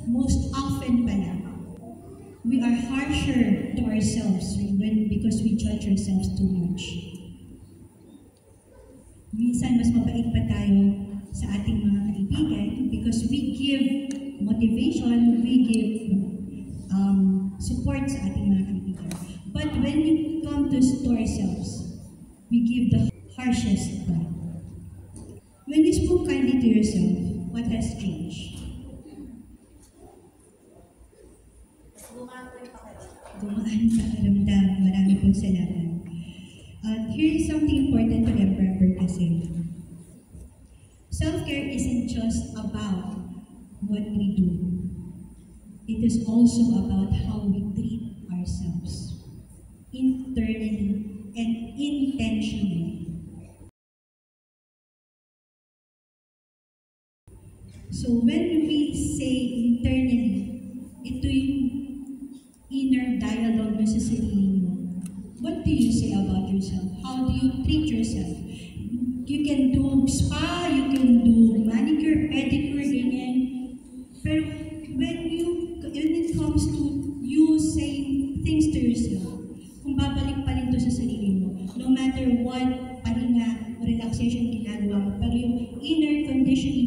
most often pala, we are harsher to ourselves because we judge ourselves too much. Minsan, mas mabait pa tayo sa ating mga kaibigan because we give motivation, we give support sa ating mga kaibigan. But when we come to ourselves, we give the harshest back. When you spoke kindly to yourself, what has changed? Gumaan sa pakiramdam. Marami pong salamat. Here is something important to remember kasi. Self-care isn't just about what we do. It is also about how we treat ourselves, internally and intentionally. So when we say internally, ito yung inner dialogue mo sa sarili mo. What do you say about yourself? How do you treat yourself? You can do spa, you can do manicure, pedicure, ganyan. Pero when it comes to you saying things to yourself, kung babalik pa rin to sa sarili mo, no matter what pahinga, relaxation ginagawa mo, pero yung inner conditioning